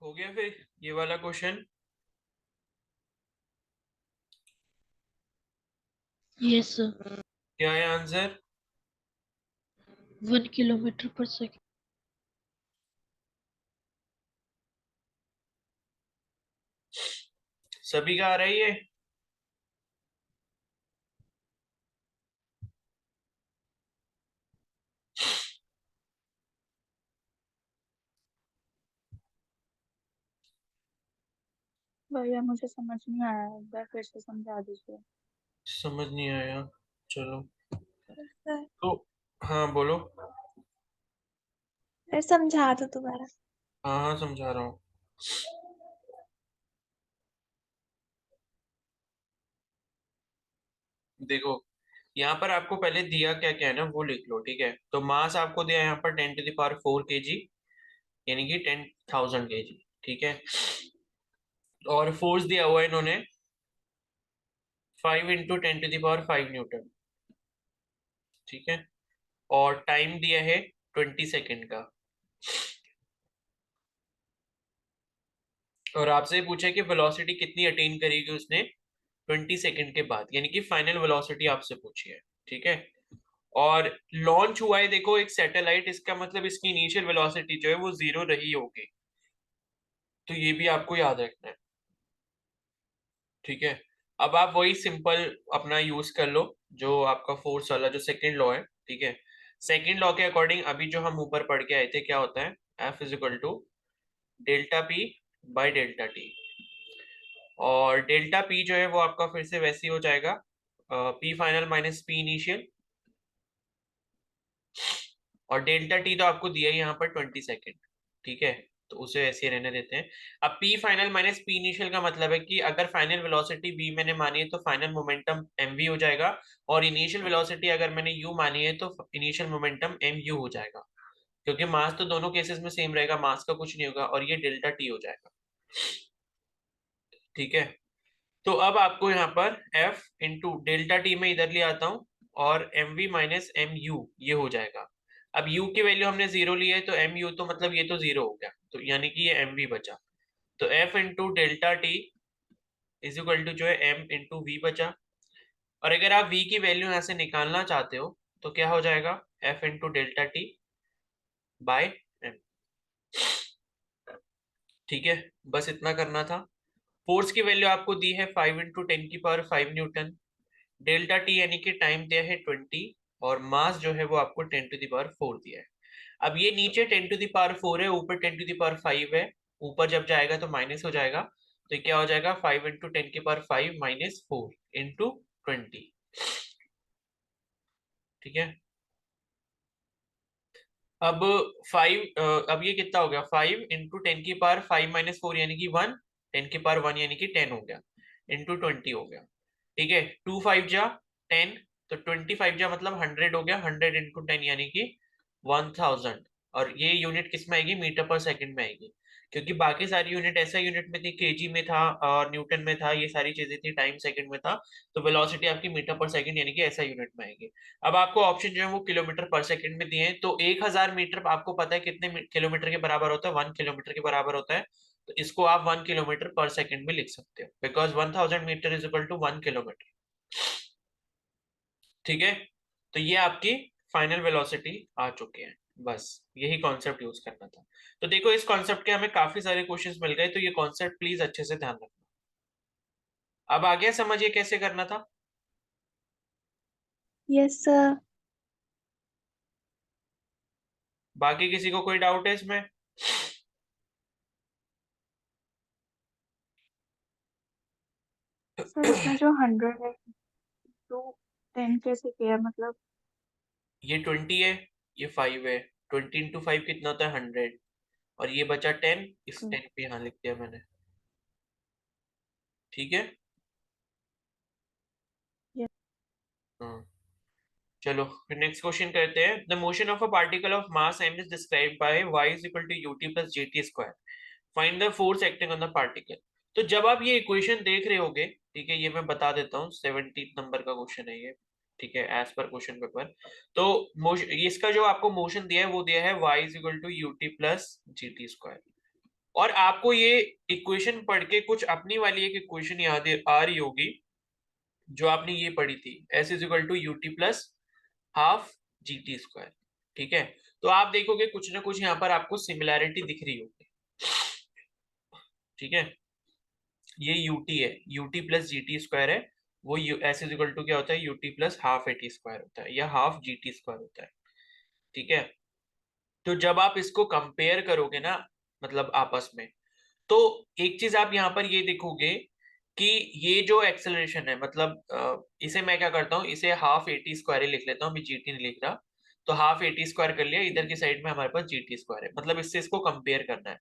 हो गया फिर ये वाला क्वेश्चन। Yes sir. क्या है आंसर? 1 किलोमीटर पर सेकेंड। सभी का आ रहा है ये? भैया मुझे समझ नहीं आया, एक बार फिर से समझा दीजिए। समझ नहीं आया? चलो सर तो हाँ बोलो। फिर समझा दो दोबारा। हाँ हाँ समझा रहा हूँ। देखो यहाँ पर आपको पहले दिया क्या क्या है ना वो लिख लो, ठीक है। तो मास आपको दिया है यहाँ पर 10⁴ kg, यानी कि 10,000 kg, ठीक है। और फोर्स दिया हुआ है इन्होंने 5 × 10⁵ ठीक है। और टाइम दिया है 20 सेकेंड का। और आपसे पूछा है कि वेलोसिटी कितनी अटेन करेगी उसने 20 सेकेंड के बाद, यानी कि फाइनल वेलोसिटी आपसे पूछी है, ठीक है। और लॉन्च हुआ है देखो एक सैटेलाइट, इसका मतलब इसकी इनिशियल वेलोसिटी जो है वो 0 रही होगी, तो ये भी आपको याद रखना है, ठीक है। अब आप वही सिंपल अपना यूज कर लो जो आपका फोर्स वाला जो सेकंड लॉ है, ठीक है। सेकंड लॉ के अकॉर्डिंग अभी जो हम ऊपर पढ़ के आए थे क्या होता है, F = Δp/Δt। और डेल्टा पी जो है वो आपका फिर से वैसे ही हो जाएगा P final minus P initial. और डेल्टा टी तो आपको दिया है यहाँ पर 20 सेकेंड, ठीक है, तो उसे ऐसे ही रहने देते हैं। अब P final minus P initial का मतलब है कि अगर फाइनल वेलोसिटी v मैंने मानी है तो फाइनल मोमेंटम mv हो जाएगा, और इनिशियल वेलोसिटी अगर मैंने u मानी है तो इनिशियल मोमेंटम mu हो जाएगा, क्योंकि मास तो दोनों केसेस में सेम रहेगा, मास का कुछ नहीं होगा, और ये डेल्टा टी हो जाएगा, ठीक है। तो अब आपको यहाँ पर F इंटू डेल्टा टी में इधर ले आता हूँ, और m v minus m u ये हो जाएगा। अब u की वैल्यू हमने 0 ली है तो एम यू तो मतलब ये तो 0 हो गया, तो यानी कि ये एम वी बचा। तो F into delta t is equal to जो है m इंटू वी बचा। और अगर आप v की वैल्यू यहाँ से निकालना चाहते हो तो क्या हो जाएगा, F into delta t by m, ठीक है। बस इतना करना था। फोर्स की वैल्यू आपको दी है 5 × 10⁵ डेल्टा टी यानी कि टाइम दिया है 20, और मास जो है वो आपको 10⁴ दिया है। अब ये नीचे 10⁴ है, ऊपर 10⁵ है, ऊपर जब जाएगा तो माइनस हो जाएगा, तो क्या हो जाएगा 5 × 10⁵ - 4 × 20, ठीक है। अब 5 अब ये कितना हो गया, 5 × 10⁵ यानी कि 1, 10⁻1 यानी कि 10 हो गया, इंटू 20 हो गया, ठीक है। 2 5 जा 10, तो 25 जा मतलब 100 हो गया, 100 × 10 यानी कि 1000। और ये यूनिट किस में आएगी, मीटर पर सेकंड में आएगी, क्योंकि बाकी सारी यूनिट ऐसा यूनिट में थी, केजी में था और न्यूटन में था, ये सारी चीजें थी टाइम सेकंड में था, तो वेलोसिटी आपकी मीटर पर सेकंड यानी कि ऐसा यूनिट में आएगी। अब आपको ऑप्शन जो है वो किलोमीटर पर सेकंड में दिए हैं, तो 1000 मीटर आपको पता है कितने किलोमीटर के बराबर होता है, 1 किलोमीटर के बराबर होता है, तो इसको आप 1 किलोमीटर पर सेकंड में लिख सकते हो, because 1000 metre is equal to 1 kilometre, ठीक है। तो ये आपकी फाइनल वेलोसिटी आ चुकी है, बस यही कॉन्सेप्ट यूज करना था। तो देखो इस कॉन्सेप्ट के हमें काफी सारे क्वेश्चंस मिल गए, तो ये कॉन्सेप्ट प्लीज अच्छे से ध्यान रखना। अब आ गया समझ ये कैसे करना था? Yes sir. बाकी किसी को कोई डाउट है इसमें? सर इसमें जो 100 है तो 10 कैसे किया मतलब? ये 20 है, ये 5 है, 20 × 5 कितना होता है 100, और ये बचा 10, इस 10 पे यहाँ लिख दिया मैंने, ठीक है। यस। हाँ चलो फिर नेक्स्ट क्वेश्चन करते हैं। The motion of a particle of mass m is described by y is equal to ut plus gt square, find the force acting on the particle. तो जब आप ये इक्वेशन देख रहे होगे, ठीक है, ये मैं बता देता हूँ, 17 नंबर का क्वेश्चन है ये, ठीक है, एज पर क्वेश्चन पेपर। तो मोशन इसका जो आपको मोशन दिया है वो दिया है y is equal to ut plus gt square, और आपको ये इक्वेशन पढ़ के कुछ अपनी वाली एक इक्वेशन याद आ रही होगी जो आपने ये पढ़ी थी, S is equal to u t plus half g t square. ठीक है, तो आप देखोगे कुछ ना कुछ यहाँ पर आपको सिमिलैरिटी दिख रही होगी। ठीक है, ये यूटी है, यूटी प्लस जी टी स्क्वायर है, वो एस इज इक्वल टू क्या होता है, UT plus half A T square होता है या हाफ जी टी स्क्वायर होता है। ठीक है, तो जब आप इसको कंपेयर करोगे ना मतलब आपस में, तो एक चीज आप यहाँ पर ये देखोगे कि ये जो एक्सेलरेशन है मतलब इसे मैं क्या करता हूँ, इसे हाफ ए टी स्क्वायर ही लिख लेता हूँ, अभी जी टी नहीं लिख रहा। तो हाफ ए टी स्क्वायर कर लिया, इधर की साइड में हमारे पास जी टी स्क्वायर है, मतलब इससे इसको कंपेयर करना है।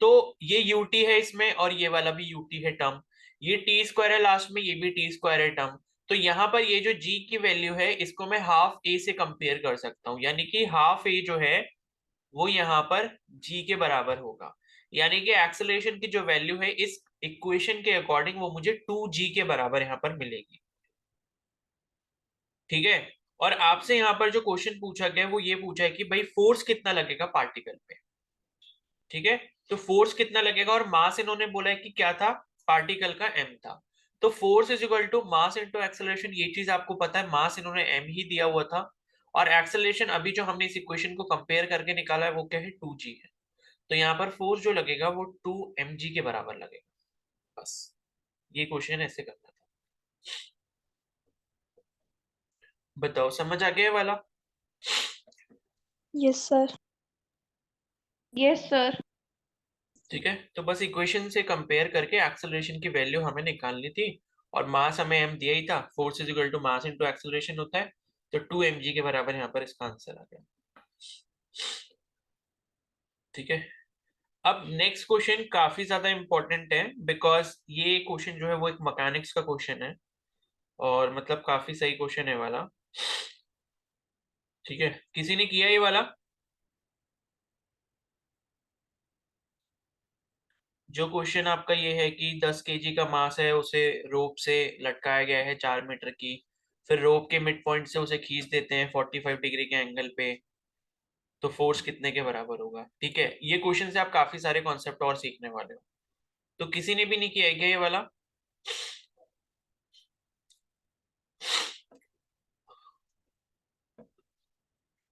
तो ये यूटी है इसमें और ये वाला भी यूटी है टर्म, ये टी स्क्वायर है लास्ट में, ये भी टी स्क्वायर है टर्म। तो यहाँ पर ये जो जी की वैल्यू है इसको मैं हाफ ए से कंपेयर कर सकता हूँ, यानी कि हाफ ए जो है वो यहाँ पर जी के बराबर होगा, यानी कि एक्सेलरेशन की जो वैल्यू है इस इक्वेशन के अकॉर्डिंग वो मुझे 2g के बराबर यहाँ पर मिलेगी। ठीक है, और आपसे यहाँ पर जो क्वेश्चन पूछा गया वो ये पूछा है कि भाई फोर्स कितना लगेगा पार्टिकल पे। ठीक है, तो फोर्स कितना लगेगा, और मास इन्होंने बोला है कि क्या था, पार्टिकल का m था। तो force is equal to mass into acceleration, ये चीज आपको पता है, मास इन्होंने m ही दिया हुआ था, और एक्सेलरेशन अभी जो हमने इस इक्वेशन को कंपेयर करके निकाला है वो क्या है, 2g है। तो यहाँ पर फोर्स जो लगेगा वो 2mg के बराबर लगेगा। बस ये क्वेश्चन ऐसे करना था। बताओ समझ आ गया ये वाला? Yes sir. Yes sir. ठीक है, तो बस इक्वेशन से कंपेयर करके एक्सेलरेशन की वैल्यू हमें निकालनी थी, और मास हमें m दिया ही था, force is equal to mass into acceleration होता है, तो 2mg के बराबर यहाँ पर इसका आंसर आ गया। ठीक है, अब नेक्स्ट क्वेश्चन काफी ज्यादा इंपॉर्टेंट है, बिकॉज ये क्वेश्चन जो है वो एक मैकेनिक्स का क्वेश्चन है, और मतलब काफी सही क्वेश्चन है वाला। ठीक है, किसी ने किया ये वाला? जो क्वेश्चन आपका ये है कि 10 केजी का मास है, उसे रोप से लटकाया गया है 4 मीटर की, फिर रोप के मिड पॉइंट से उसे खींच देते हैं 45 डिग्री के एंगल पे, तो फोर्स कितने के बराबर होगा। ठीक है, ये क्वेश्चन से आप काफी सारे कॉन्सेप्ट और सीखने वाले हो। तो किसी ने भी नहीं किया है क्या ये वाला?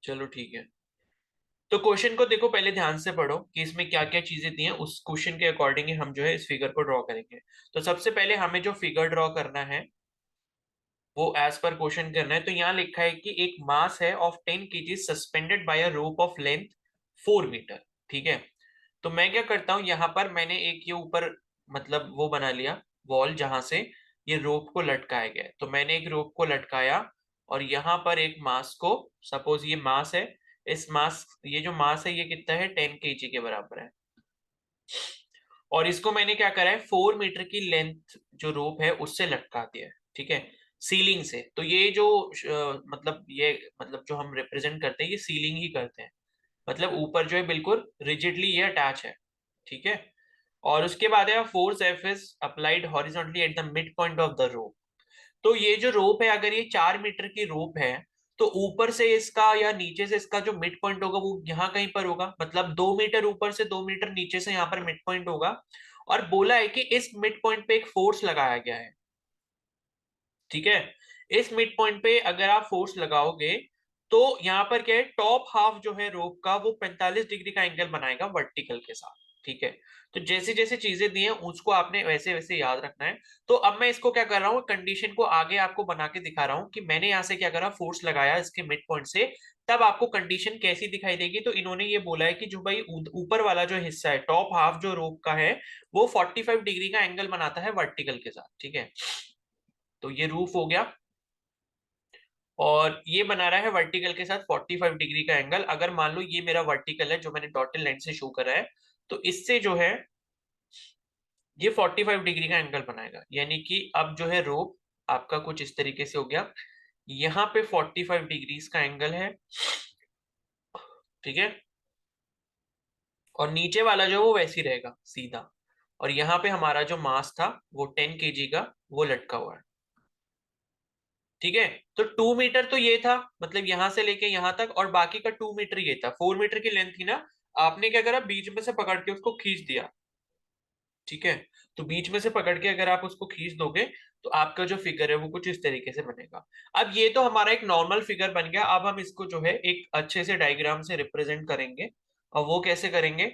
चलो ठीक है, तो क्वेश्चन को देखो, पहले ध्यान से पढ़ो कि इसमें क्या क्या चीजें दी हैं, उस क्वेश्चन के अकॉर्डिंग ही हम जो है इस फिगर को ड्रॉ करेंगे। तो सबसे पहले हमें जो फिगर ड्रॉ करना है वो एज पर क्वेश्चन करना है। तो यहाँ लिखा है कि एक मास है of 10 kg suspended by a rope of length 4 metre. ठीक है, तो मैं क्या करता हूँ, यहाँ पर मैंने एक ये ऊपर मतलब वो बना लिया वॉल जहां से ये रोप को लटकाया गया है। तो मैंने एक रोप को लटकाया और यहाँ पर एक मास को, सपोज ये मास है, इस मास, ये जो मास है ये कितना है, 10 kg के बराबर है, और इसको मैंने क्या करा है, 4 मीटर की लेंथ जो रोप है उससे लटका दिया है। ठीक है, सीलिंग से। तो ये जो मतलब ये मतलब जो हम रिप्रेजेंट करते हैं ये सीलिंग ही करते हैं, मतलब ऊपर जो है बिल्कुल रिजिडली ये अटैच है। ठीक है, और उसके बाद है force F is applied horizontally at the mid point of the rope. तो ये जो रोप है, अगर ये 4 मीटर की रोप है, तो ऊपर से इसका या नीचे से इसका जो मिड पॉइंट होगा वो यहाँ कहीं पर होगा, मतलब 2 मीटर ऊपर से 2 मीटर नीचे से यहाँ पर मिड पॉइंट होगा। और बोला है कि इस मिड पॉइंट पे एक फोर्स लगाया गया है। ठीक है, इस मिड पॉइंट पे अगर आप फोर्स लगाओगे तो यहाँ पर क्या है, टॉप हाफ जो है रोप का वो 45 डिग्री का एंगल बनाएगा वर्टिकल के साथ। ठीक है, तो जैसे जैसे चीजें दी हैं उसको आपने वैसे वैसे याद रखना है। तो अब मैं इसको क्या कर रहा हूँ, कंडीशन को आगे आपको बना के दिखा रहा हूँ कि मैंने यहाँ से क्या करा, फोर्स लगाया इसके मिड पॉइंट से, तब आपको कंडीशन कैसी दिखाई देगी। तो इन्होंने ये बोला है कि जो भाई ऊपर वाला जो हिस्सा है, टॉप हाफ जो रोप का है, वो 45 डिग्री का एंगल बनाता है वर्टिकल के साथ। ठीक है, तो ये रूफ हो गया, और ये बना रहा है वर्टिकल के साथ 45 डिग्री का एंगल। अगर मान लो ये मेरा वर्टिकल है जो मैंने डॉटेड लाइन से शो करा है, तो इससे जो है ये 45 डिग्री का एंगल बनाएगा, यानी कि अब जो है रोप आपका कुछ इस तरीके से हो गया, यहाँ पे 45 डिग्री का एंगल है। ठीक है, और नीचे वाला जो वो वैसे ही रहेगा सीधा, और यहाँ पे हमारा जो मास था वो 10 kg का वो लटका हुआ है। ठीक है, तो 2 मीटर तो ये था, मतलब यहां से लेके यहां तक, और बाकी का 2 मीटर ये था, 4 मीटर की लेंथ थी ना, आपने क्या करा, बीच में से पकड़ के उसको खींच दिया, ठीक है। तो बीच में से पकड़ के अगर आप उसको खींच दोगे तो आपका जो फिगर है वो कुछ इस तरीके से बनेगा। अब ये तो हमारा एक नॉर्मल फिगर बन गया। अब हम इसको जो है एक अच्छे से डायग्राम से रिप्रेजेंट करेंगे, और वो कैसे करेंगे,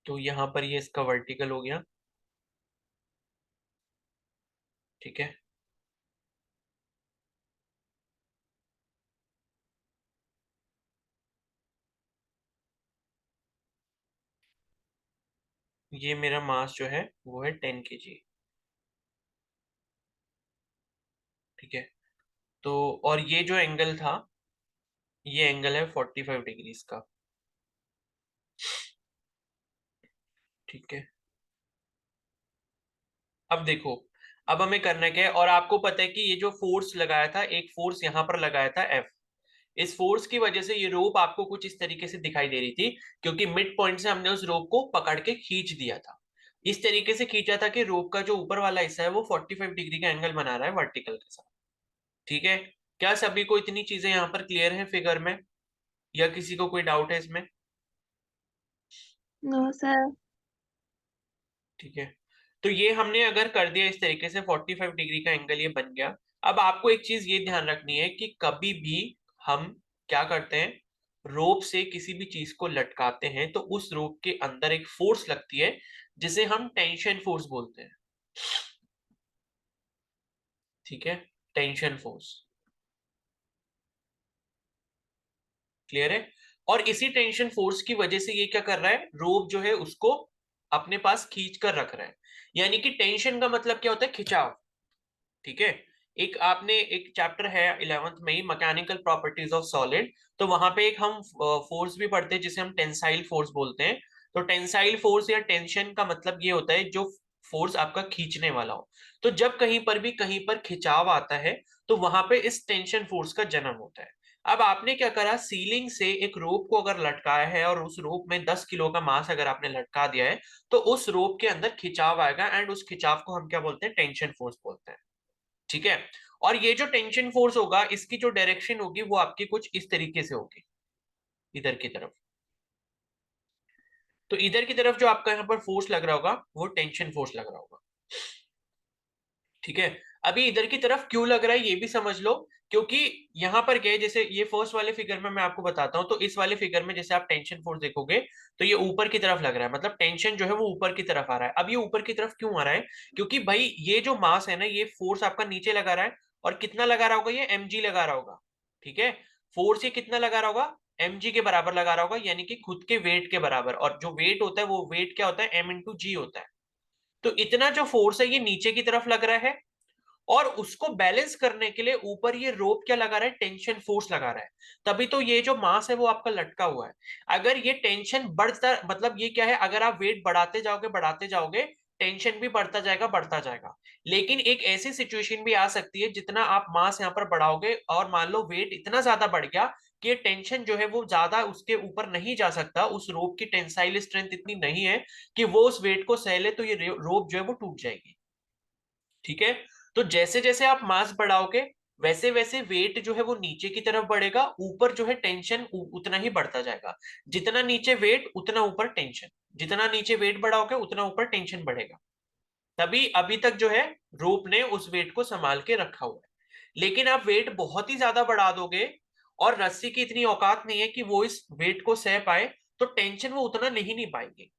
तो यहां पर ये इसका वर्टिकल हो गया, ठीक है। ये मेरा मास जो है वो है 10 kg, ठीक है। तो और ये जो एंगल था, ये एंगल है 45 डिग्रीज का, ठीक है। अब देखो, अब हमें करना क्या है, और आपको पता है कि ये जो फोर्स लगाया था, एक फोर्स यहां पर लगाया था एफ, इस फोर्स की वजह से ये रोप आपको कुछ इस तरीके से दिखाई दे रही थी, क्योंकि मिड पॉइंट से हमने उस रोप को पकड़ के खींच दिया था। इस तरीके से खींचा था कि रोप का जो ऊपर वाला हिस्सा है वो 45 डिग्री का एंगल बना रहा है वर्टिकल के साथ, ठीक है। क्या सभी को इतनी चीजें यहाँ पर क्लियर है फिगर में, या किसी को कोई डाउट है इसमें? No sir. ठीक है। तो ये हमने अगर कर दिया इस तरीके से, 45 डिग्री का एंगल ये बन गया। अब आपको एक चीज ये ध्यान रखनी है कि कभी भी हम क्या करते हैं, रोप से किसी भी चीज को लटकाते हैं तो उस रोप के अंदर एक फोर्स लगती है जिसे हम टेंशन फोर्स बोलते हैं, ठीक है। टेंशन फोर्स, क्लियर है। और इसी टेंशन फोर्स की वजह से ये क्या कर रहा है, रोप जो है उसको अपने पास खींच कर रख रहा है। यानी कि टेंशन का मतलब क्या होता है, खिंचाव, ठीक है। एक आपने एक चैप्टर है 11th में ही, मैकेनिकल प्रॉपर्टीज ऑफ सॉलिड, तो वहां पे एक हम फोर्स भी पढ़ते हैं जिसे हम टेंसाइल फोर्स बोलते हैं। तो टेंसाइल फोर्स या टेंशन का मतलब ये होता है जो फोर्स आपका खींचने वाला हो। तो जब कहीं पर भी कहीं पर खिंचाव आता है तो वहां पे इस टेंशन फोर्स का जन्म होता है। अब आपने क्या करा, सीलिंग से एक रोप को अगर लटकाया है और उस रोप में 10 किलो का मास अगर आपने लटका दिया है, तो उस रोप के अंदर खिंचाव आएगा, एंड उस खिंचाव को हम क्या बोलते हैं, टेंशन फोर्स बोलते हैं, ठीक है। और ये जो टेंशन फोर्स होगा, इसकी जो डायरेक्शन होगी वो आपकी कुछ इस तरीके से होगी, इधर की तरफ। तो इधर की तरफ जो आपका यहाँ पर फोर्स लग रहा होगा वो टेंशन फोर्स लग रहा होगा, ठीक है। अभी इधर की तरफ क्यों लग रहा है ये भी समझ लो, क्योंकि यहां पर क्या है, जैसे ये फर्स्ट वाले फिगर में मैं आपको बताता हूं, तो इस वाले फिगर में जैसे आप टेंशन फोर्स देखोगे तो ये ऊपर की तरफ लग रहा है, मतलब टेंशन जो है वो ऊपर की तरफ आ रहा है। अब ये ऊपर की तरफ क्यों आ रहा है, क्योंकि भाई ये जो मास है ना, ये फोर्स आपका नीचे लगा रहा है, और कितना लगा रहा होगा, ये mg लगा रहा होगा, ठीक है। फोर्स ये कितना लगा रहा होगा, mg के बराबर लगा रहा होगा, यानी कि खुद के वेट के बराबर। और जो वेट होता है वो वेट क्या होता है, m इंटू जी होता है। तो इतना जो फोर्स है ये नीचे की तरफ लग रहा है, और उसको बैलेंस करने के लिए ऊपर ये रोप क्या लगा रहा है, टेंशन फोर्स लगा रहा है। तभी तो ये जो मास है वो आपका लटका हुआ है। अगर ये टेंशन बढ़ता, मतलब ये क्या है, अगर आप वेट बढ़ाते जाओगे, टेंशन भी बढ़ता जाएगा। लेकिन एक ऐसी सिचुएशन भी आ सकती है, जितना आप मास यहाँ पर बढ़ाओगे और मान लो वेट इतना ज्यादा बढ़ गया कि टेंशन जो है वो ज्यादा उसके ऊपर नहीं जा सकता, उस रोप की टेंसाइल स्ट्रेंथ इतनी नहीं है कि वो उस वेट को सह ले, तो ये रोप जो है वो टूट जाएगी, ठीक है। तो जैसे जैसे आप मास बढ़ाओगे वैसे वैसे वेट जो है वो नीचे की तरफ बढ़ेगा, ऊपर जो है टेंशन उतना ही बढ़ता जाएगा। जितना नीचे वेट उतना ऊपर टेंशन, जितना नीचे वेट बढ़ाओगे उतना ऊपर टेंशन बढ़ेगा। तभी अभी तक जो है रोप ने उस वेट को संभाल के रखा हुआ है। लेकिन आप वेट बहुत ही ज्यादा बढ़ा दोगे और रस्सी की इतनी औकात नहीं है कि वो इस वेट को सह पाए, तो टेंशन वो उतना ले ही नहीं पाएगी,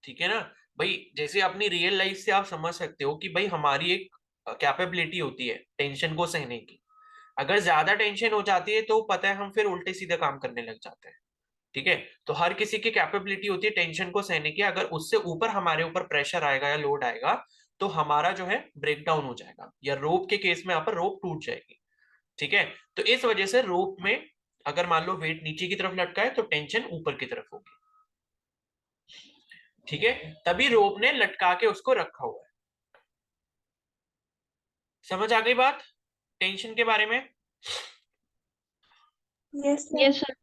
ठीक है ना। भाई जैसे अपनी रियल लाइफ से आप समझ सकते हो कि भाई हमारी एक कैपेबिलिटी होती है टेंशन को सहने की। अगर ज्यादा टेंशन हो जाती है तो पता है हम फिर उल्टे सीधे काम करने लग जाते हैं, ठीक है। तो हर किसी की कैपेबिलिटी होती है टेंशन को सहने की, अगर उससे ऊपर हमारे ऊपर प्रेशर आएगा या लोड आएगा तो हमारा जो है ब्रेक डाउन हो जाएगा, या रोप के केस में यहाँ पर रोप टूट जाएगी, ठीक है। तो इस वजह से रोप में अगर मान लो वेट नीचे की तरफ लटका है तो टेंशन ऊपर की तरफ होगी, ठीक है। तभी रोप ने लटका के उसको रखा हुआ है। समझ आ गई बात टेंशन के बारे में? Yes sir. Yes sir.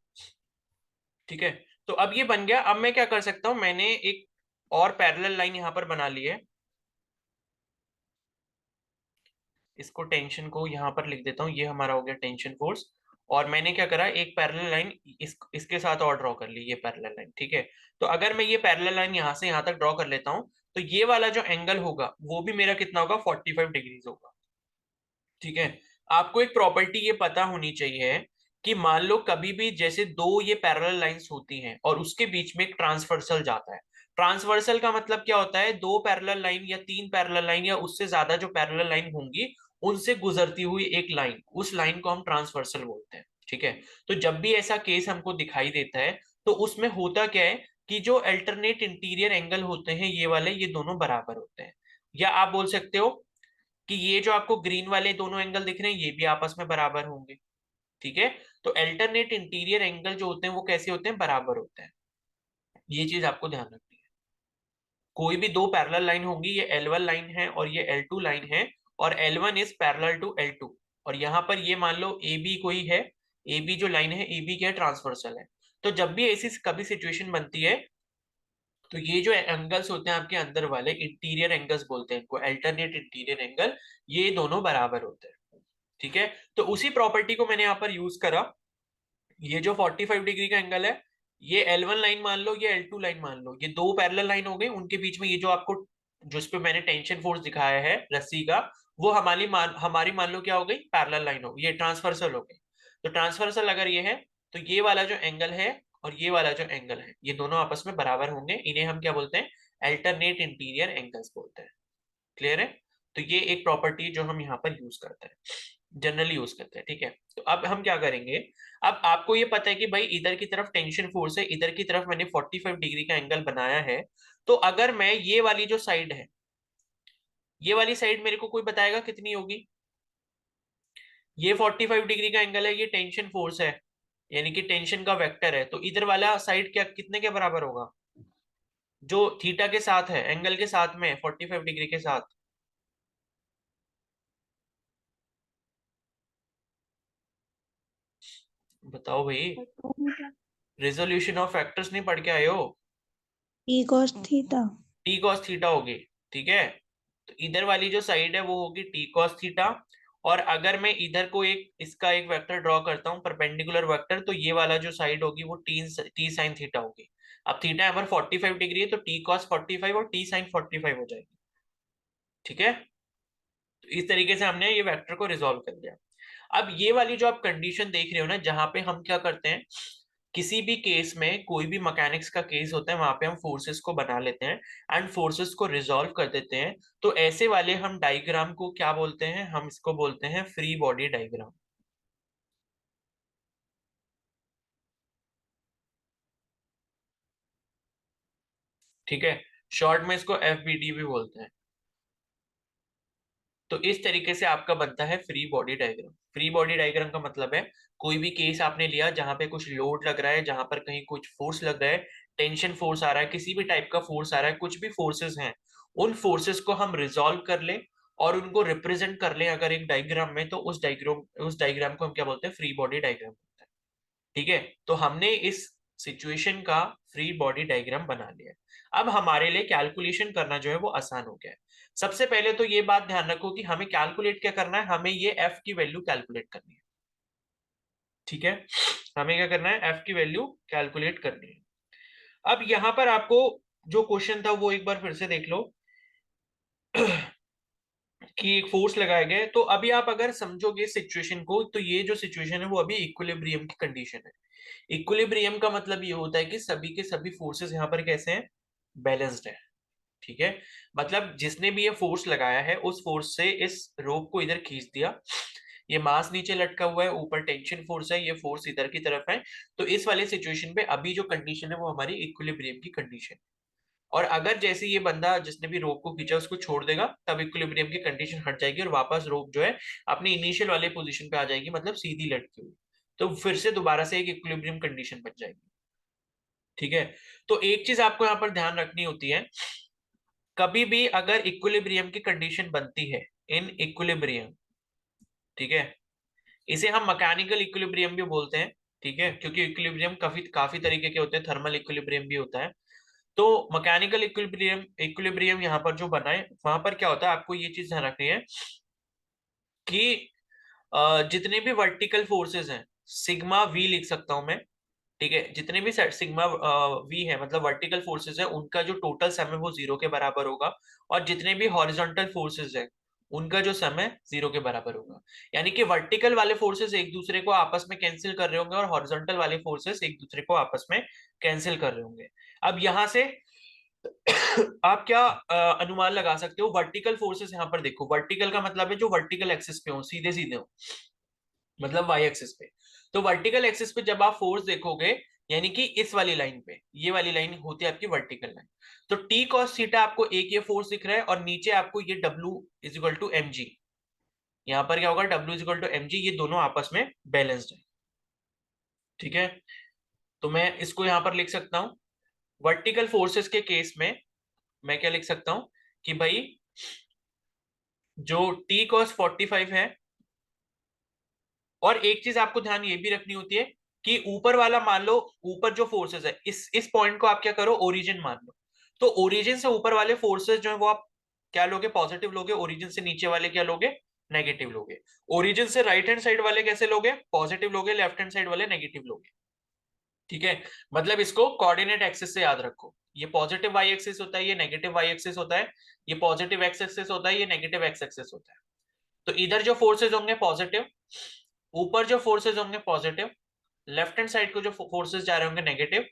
ठीक है। तो अब ये बन गया। अब मैं क्या कर सकता हूं, मैंने एक और पैरेलल लाइन यहां पर बना ली है, इसको टेंशन को यहाँ पर लिख देता हूँ, ये हमारा हो गया टेंशन फोर्स। और मैंने क्या करा, एक पैरेलल लाइन इसके साथ और ड्रॉ कर ली, ये पैरेलल लाइन, ठीक है। तो अगर मैं ये पैरेलल लाइन यहाँ से यहाँ तक ड्रॉ कर लेता हूँ, तो ये वाला जो एंगल होगा वो भी मेरा कितना होगा, 45 डिग्रीज होगा, ठीक है। आपको एक प्रॉपर्टी ये पता होनी चाहिए कि मान लो कभी भी जैसे दो ये पैरेलल लाइंस होती हैं और उसके बीच में एक ट्रांसवर्सल जाता है। ट्रांसवर्सल का मतलब क्या होता है, दो पैरेलल लाइन या तीन पैरेलल लाइन या उससे ज्यादा जो पैरेलल लाइन होंगी उनसे गुजरती हुई एक लाइन, उस लाइन को हम ट्रांसवर्सल बोलते हैं, ठीक है। तो जब भी ऐसा केस हमको दिखाई देता है तो उसमें होता क्या है कि जो अल्टरनेट इंटीरियर एंगल होते हैं ये वाले, ये दोनों बराबर होते हैं। या आप बोल सकते हो कि ये जो आपको ग्रीन वाले दोनों एंगल दिख रहे हैं ये भी आपस में बराबर होंगे, ठीक है। तो अल्टरनेट इंटीरियर एंगल जो होते हैं वो कैसे होते हैं, बराबर होते हैं। ये चीज आपको ध्यान रखनी है। कोई भी दो पैरेलल लाइन होंगी, ये L1 लाइन है और ये L2 लाइन है, और L1 is parallel to L2, और यहाँ पर ये मान लो AB कोई है, AB जो लाइन है AB क्या है, ट्रांसवर्सल है। तो जब भी ऐसी कभी सिचुएशन बनती है तो ये जो एंगल्स होते हैं आपके अंदर वाले, इंटीरियर एंगल्स बोलते हैं इनको, अल्टरनेट इंटीरियर एंगल, ये दोनों बराबर होते हैं, ठीक है। तो उसी प्रॉपर्टी को मैंने यहाँ पर यूज करा। ये जो 45 डिग्री का एंगल है, ये L1 लाइन मान लो, ये L2 लाइन मान लो, ये दो पैरेलल लाइन हो गई, उनके बीच में ये जो आपको जो इस पे मैंने टेंशन फोर्स दिखाया है रस्सी का, वो हमारी मान लो क्या हो गई, पैरेलल लाइन हो गई, ये ट्रांसवर्सल हो गई। तो ट्रांसवर्सल अगर ये है तो ये वाला जो एंगल है और ये वाला जो एंगल है ये दोनों आपस में बराबर होंगे, इन्हें हम क्या बोलते हैं, अल्टरनेट इंटीरियर एंगल्स बोलते हैं। क्लियर है। तो ये एक प्रॉपर्टी जो हम यहाँ पर यूज करते हैं, जनरली यूज करते हैं, ठीक है। तो अब हम क्या करेंगे, अब आपको ये पता है कि भाई इधर की तरफ टेंशन फोर्स है, इधर की तरफ मैंने 45 डिग्री का एंगल बनाया है। तो अगर मैं ये वाली जो साइड है, ये वाली साइड मेरे को कोई बताएगा कितनी होगी। ये 45 डिग्री का एंगल है, ये टेंशन फोर्स है, यानी कि टेंशन का वेक्टर है, तो इधर वाला साइड क्या कितने के बराबर होगा, जो थीटा के साथ है, एंगल के साथ में 45 डिग्री के साथ। बताओ भाई, रेजोल्यूशन ऑफ फैक्टर्स नहीं पढ़ के आए हो। ई cos theta. T cos theta होगी, ठीक है। तो इधर वाली जो साइड है वो होगी टी कॉस थीटा। और अगर मैं इधर को एक इसका एक वेक्टर ड्रॉ करता हूँ, परपेंडिकुलर वेक्टर, तो ये वाला जो साइड होगी वो टी साइन थीटा होगी। अब थीटा यहाँ पर 45 डिग्री है, तो टी कॉस 45 और टी साइन 45 हो जाएगी, ठीक है। तो इस तरीके से हमने ये वेक्टर को रिजोल्व कर दिया। अब ये वाली जो आप कंडीशन देख रहे हो ना, जहां पे हम क्या करते हैं, किसी भी केस में, कोई भी मैकेनिक्स का केस होता है वहां पे हम फोर्सेस को बना लेते हैं एंड फोर्सेस को रिजोल्व कर देते हैं। तो ऐसे वाले हम डायग्राम को क्या बोलते हैं, हम इसको बोलते हैं फ्री बॉडी डायग्राम, ठीक है। शॉर्ट में इसको FBD भी बोलते हैं। तो इस तरीके से आपका बनता है free body diagram. Free body diagram का मतलब है कोई भी केस आपने लिया जहां पे कुछ लोड लग रहा है, जहां पर कहीं कुछ फोर्स लग रहा है, टेंशन फोर्स आ रहा है, किसी भी टाइप का फोर्स आ रहा है, कुछ भी फोर्सेस हैं, उन फोर्सेस को हम रिजॉल्व कर लें और उनको रिप्रेजेंट कर लें अगर एक डायग्राम में, तो उस डायग्राम को हम क्या बोलते हैं, फ्री बॉडी डायग्राम बोलते हैं, ठीक है। तो हमने इस सिचुएशन का फ्री बॉडी डायग्राम बना लिया। अब हमारे लिए कैलकुलेशन करना जो है वो आसान हो गया है। सबसे पहले तो ये बात ध्यान रखो कि हमें कैलकुलेट क्या करना है, हमें ये एफ की वैल्यू कैलकुलेट करनी है, ठीक है। हमें क्या करना है, एफ की वैल्यू कैलकुलेट करनी है। अब यहां पर आपको जो क्वेश्चन था वो एक बार फिर से देख लो कि एक फोर्स लगाया गया है। तो अभी आप अगर समझोगे सिचुएशन को, तो ये जो सिचुएशन है वो अभी इक्विलिब्रियम की कंडीशन है। इक्विलिब्रियम का मतलब ये होता है कि सभी के सभी फोर्सेस यहाँ पर कैसे हैं, बैलेंस्ड है, ठीक है। मतलब जिसने भी ये फोर्स लगाया है उस फोर्स से इस रोप को इधर खींच दिया, ये मास नीचे लटका हुआ है, ऊपर टेंशन फोर्स है, ये फोर्स इधर की तरफ है। तो इस वाले सिचुएशन पे अभी जो कंडीशन है वो हमारी इक्विलिब्रियम की कंडीशन। और अगर जैसे ये बंदा जिसने भी रोप को खींचा उसको छोड़ देगा, तब इक्विलिब्रियम की कंडीशन हट जाएगी और वापस रोप जो है अपनी इनिशियल वाले पोजीशन पे आ जाएगी, मतलब सीधी लटकी हुई। तो फिर से दोबारा से एक इक्विलिब्रियम कंडीशन बन जाएगी, ठीक है। तो एक चीज आपको यहाँ पर ध्यान रखनी होती है, कभी भी अगर इक्विलिब्रियम की कंडीशन बनती है, इन इक्विलिब्रियम, ठीक है, इसे हम मैकेनिकल इक्विलिब्रियम भी बोलते हैं, ठीक है, क्योंकि इक्विलिब्रियम काफी काफी तरीके के होते हैं, थर्मल इक्विलिब्रियम भी होता है। तो मैकेनिकल इक्विलिब्रियम इक्विलिब्रियम यहाँ पर जो बना है, वहां पर क्या होता है, आपको ये चीज ध्यान रखनी है कि जितने भी वर्टिकल फोर्सेस हैं सिग्मा वी लिख सकता हूं मैं, ठीक है, जितने भी सिग्मा वी है मतलब वर्टिकल फोर्सेस है उनका जो टोटल सम है वो 0 के बराबर होगा, और जितने भी हॉरिजॉन्टल फोर्सेस है उनका जो सम है 0 के बराबर होगा। यानी कि वर्टिकल वाले फोर्सेस एक दूसरे को आपस में कैंसिल कर रहे होंगे और हॉरिजॉन्टल वाले फोर्सेस एक दूसरे को आपस में कैंसिल कर रहे होंगे। अब यहां से आप क्या अनुमान लगा सकते हो, वर्टिकल फोर्सेस यहां पर देखो, वर्टिकल का मतलब है जो वर्टिकल एक्सिस पे हो, सीधे सीधे हो, मतलब वाई एक्सिस पे। तो वर्टिकल एक्सिस पे जब आप फोर्स देखोगे यानी कि इस वाली लाइन पे, ये वाली लाइन होती है आपकी वर्टिकल लाइन, तो टी कॉस थीटा आपको एक ये फोर्स दिख रहा है और नीचे आपको ये डब्ल्यू is equal to M g, यहां पर क्या होगा डब्ल्यू is equal to M g, ये दोनों आपस में बैलेंस्ड है, ठीक है। तो मैं इसको यहां पर लिख सकता हूं, वर्टिकल फोर्सेस के केस में मैं क्या लिख सकता हूं कि भाई जो टी कॉस 45 है, और एक चीज आपको ध्यान ये भी रखनी होती है कि ऊपर वाला मान लो, ऊपर जो फोर्सेस है इस पॉइंट को आप क्या करो ओरिजिन मान लो, तो ओरिजिन से ऊपर वाले फोर्सेस जो है वो आप क्या लोगे पॉजिटिव लोगे, ओरिजिन से नीचे वाले क्या लोगे नेगेटिव लोगे, ओरिजिन से राइट हैंड साइड वाले कैसे लोगे पॉजिटिव लोगे, लेफ्ट हैंड साइड वाले नेगेटिव लोगे, ठीक है। मतलब इसको कोऑर्डिनेट एक्सिस से याद रखो, ये पॉजिटिव वाई एक्सिस होता है, ये नेगेटिव वाई एक्सिस होता है, ये पॉजिटिव एक्स एक्सिस होता है, ये नेगेटिव एक्स एक्सिस होता है। तो इधर जो फोर्सेज होंगे पॉजिटिव, ऊपर जो फोर्सेज होंगे पॉजिटिव, लेफ्ट हैंड साइड को जो फोर्सेस जा रहे होंगे नेगेटिव,